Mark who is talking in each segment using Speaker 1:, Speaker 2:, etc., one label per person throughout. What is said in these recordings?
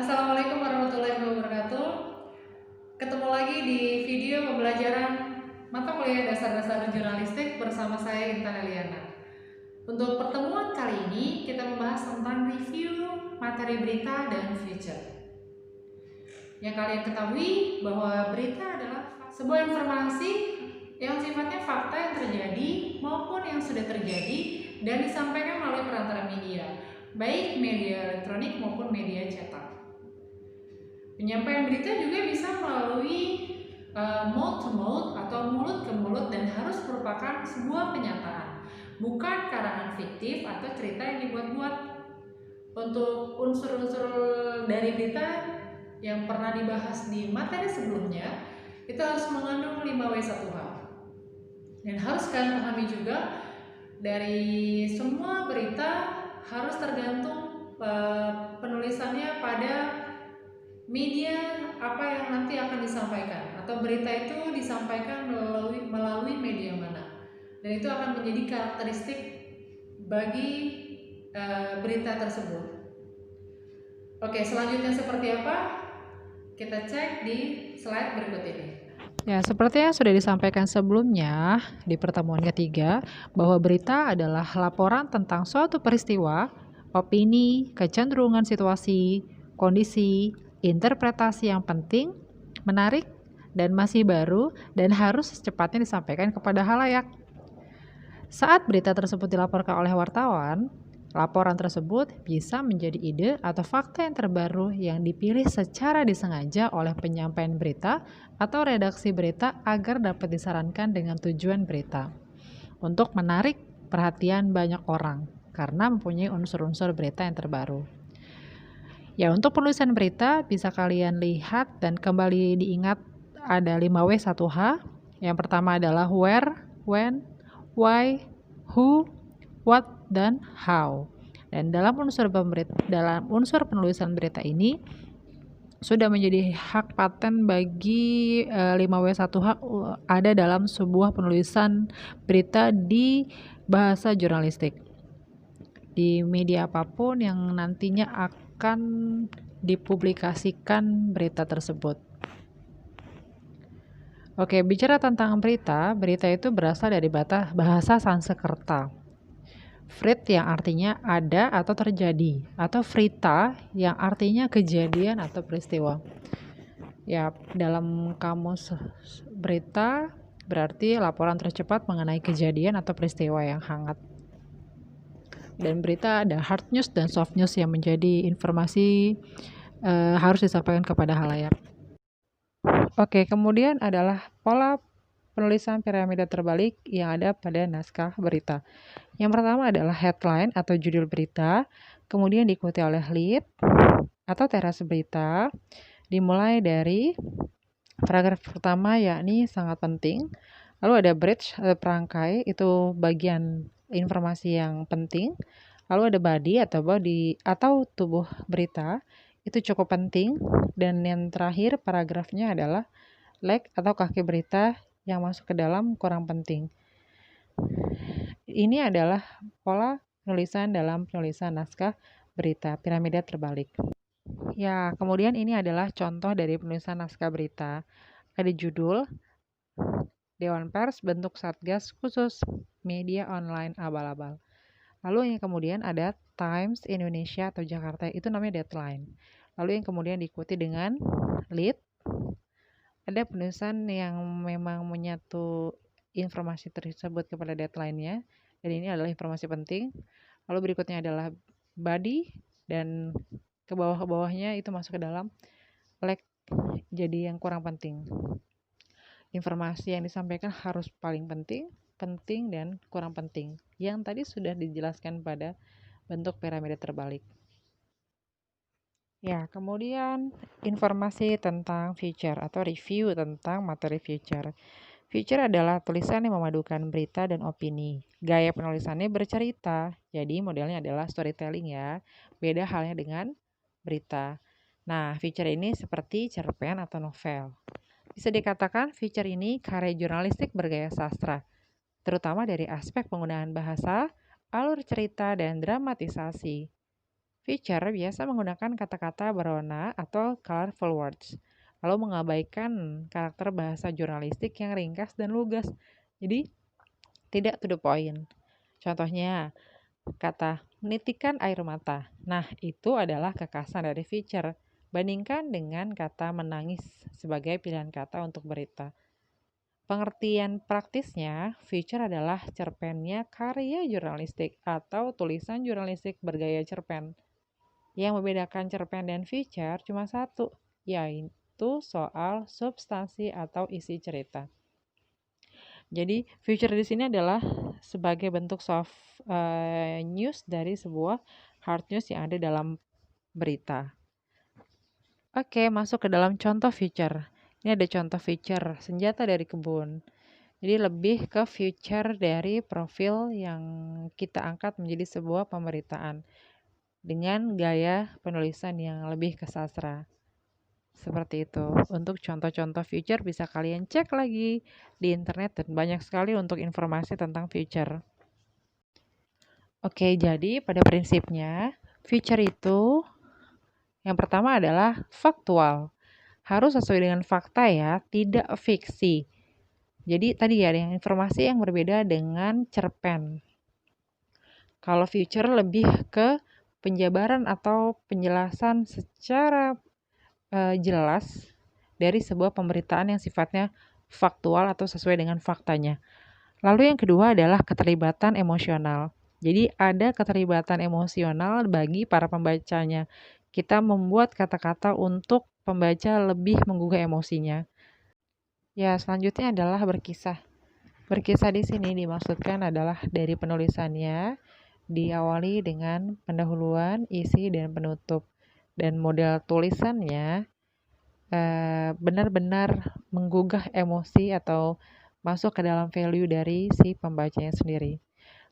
Speaker 1: Assalamualaikum warahmatullahi wabarakatuh. Ketemu lagi di video pembelajaran mata kuliah dasar-dasar jurnalistik bersama saya Intan Eliana. Untuk pertemuan kali ini kita membahas tentang review materi berita dan future. Yang kalian ketahui bahwa berita adalah sebuah informasi yang sifatnya fakta yang terjadi maupun yang sudah terjadi dan disampaikan melalui perantara media, baik media elektronik maupun media cetak. Penyampaian berita juga bisa melalui mouth to mouth atau mulut ke mulut dan harus merupakan sebuah kenyataan, bukan karangan fiktif atau cerita yang dibuat-buat. Untuk unsur-unsur dari berita yang pernah dibahas di materi sebelumnya, itu harus mengandung 5W1H. Dan harus kalian pahami juga, dari semua berita harus tergantung penulisannya pada media apa yang nanti akan disampaikan, atau berita itu disampaikan melalui media mana, dan itu akan menjadi karakteristik bagi berita tersebut. Oke, selanjutnya seperti apa? Kita cek di slide berikut ini.
Speaker 2: Ya, seperti yang sudah disampaikan sebelumnya di pertemuan ketiga, bahwa berita adalah laporan tentang suatu peristiwa, opini, kecenderungan situasi, kondisi, interpretasi yang penting, menarik, dan masih baru, dan harus secepatnya disampaikan kepada halayak. Saat berita tersebut dilaporkan oleh wartawan, laporan tersebut bisa menjadi ide atau fakta yang terbaru yang dipilih secara disengaja oleh penyampaian berita atau redaksi berita agar dapat disarankan dengan tujuan berita untuk menarik perhatian banyak orang karena mempunyai unsur-unsur berita yang terbaru. Ya, untuk penulisan berita bisa kalian lihat dan kembali diingat ada 5W1H. Yang pertama adalah where, when, why, who, what, dan how. Dan dalam unsur penulisan berita ini sudah menjadi hak paten bagi 5W1H ada dalam sebuah penulisan berita di bahasa jurnalistik di media apapun yang nantinya akan dipublikasikan berita tersebut. Oke, bicara tentang berita itu berasal dari bahasa Sanskerta. Vrit yang artinya ada atau terjadi, atau vrita yang artinya kejadian atau peristiwa. Ya, dalam kamus berita berarti laporan tercepat mengenai kejadian atau peristiwa yang hangat. Dan berita ada hard news dan soft news yang menjadi informasi harus disampaikan kepada halayak. Oke, kemudian adalah pola penulisan piramida terbalik yang ada pada naskah berita. Yang pertama adalah headline atau judul berita, kemudian diikuti oleh lead atau teras berita, dimulai dari paragraf pertama yakni sangat penting, lalu ada bridge atau perangkai, itu bagian informasi yang penting, lalu ada body atau tubuh berita, itu cukup penting, dan yang terakhir paragrafnya adalah leg atau kaki berita yang masuk ke dalam kurang penting. Ini adalah pola penulisan dalam penulisan naskah berita piramida terbalik. Ya, kemudian ini adalah contoh dari penulisan naskah berita. Ada judul Dewan Pers bentuk Satgas khusus media online abal-abal. Lalu yang kemudian ada Times Indonesia atau Jakarta, itu namanya deadline. Lalu yang kemudian diikuti dengan lead, ada penulisan yang memang menyatu informasi tersebut kepada deadline-nya, dan ini adalah informasi penting. Lalu berikutnya adalah body, dan ke bawah-bawahnya itu masuk ke dalam leg, jadi yang kurang penting. Informasi yang disampaikan harus paling penting, dan kurang penting. Yang tadi sudah dijelaskan pada bentuk piramida terbalik. Ya, kemudian informasi tentang feature atau review tentang materi feature. Feature adalah tulisan yang memadukan berita dan opini. Gaya penulisannya bercerita, jadi modelnya adalah storytelling ya. Beda halnya dengan berita. Nah, feature ini seperti cerpen atau novel. Bisa dikatakan feature ini karya jurnalistik bergaya sastra, terutama dari aspek penggunaan bahasa, alur cerita, dan dramatisasi. Feature biasa menggunakan kata-kata berwarna atau colorful words, lalu mengabaikan karakter bahasa jurnalistik yang ringkas dan lugas. Jadi, tidak to the point. Contohnya, kata menitikan air mata. Nah, itu adalah kekasan dari feature. Bandingkan dengan kata menangis sebagai pilihan kata untuk berita. Pengertian praktisnya, feature adalah cerpennya karya jurnalistik atau tulisan jurnalistik bergaya cerpen. Yang membedakan cerpen dan feature cuma satu, yaitu soal substansi atau isi cerita. Jadi, feature di sini adalah sebagai bentuk soft news dari sebuah hard news yang ada dalam berita. Oke, masuk ke dalam contoh feature. Ini ada contoh feature senjata dari kebun. Jadi lebih ke feature dari profil yang kita angkat menjadi sebuah pemberitaan dengan gaya penulisan yang lebih ke sastra. Seperti itu. Untuk contoh-contoh feature bisa kalian cek lagi di internet dan banyak sekali untuk informasi tentang feature. Oke, jadi pada prinsipnya feature itu yang pertama adalah faktual. Harus sesuai dengan fakta ya, tidak fiksi. Jadi tadi ya, ada informasi yang berbeda dengan cerpen. Kalau feature lebih ke penjabaran atau penjelasan secara jelas dari sebuah pemberitaan yang sifatnya faktual atau sesuai dengan faktanya. Lalu yang kedua adalah keterlibatan emosional. Jadi ada keterlibatan emosional bagi para pembacanya. Kita membuat kata-kata untuk pembaca lebih menggugah emosinya. Ya, selanjutnya adalah berkisah. Berkisah di sini dimaksudkan adalah dari penulisannya diawali dengan pendahuluan, isi, dan penutup. Dan model tulisannya benar-benar menggugah emosi atau masuk ke dalam value dari si pembacanya sendiri.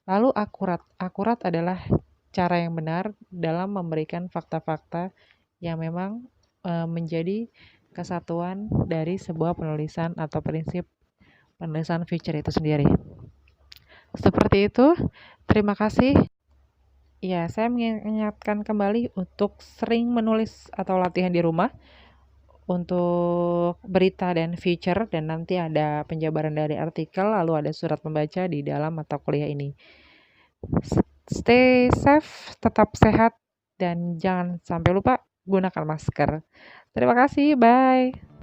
Speaker 2: Lalu akurat. Akurat adalah cara yang benar dalam memberikan fakta-fakta yang memang menjadi kesatuan dari sebuah penulisan atau prinsip penulisan feature itu sendiri. Seperti itu. Terima kasih. Ya, saya mengingatkan kembali untuk sering menulis atau latihan di rumah untuk berita dan feature, dan nanti ada penjabaran dari artikel, lalu ada surat pembaca di dalam mata kuliah ini. Stay safe, tetap sehat, dan jangan sampai lupa gunakan masker. Terima kasih, bye.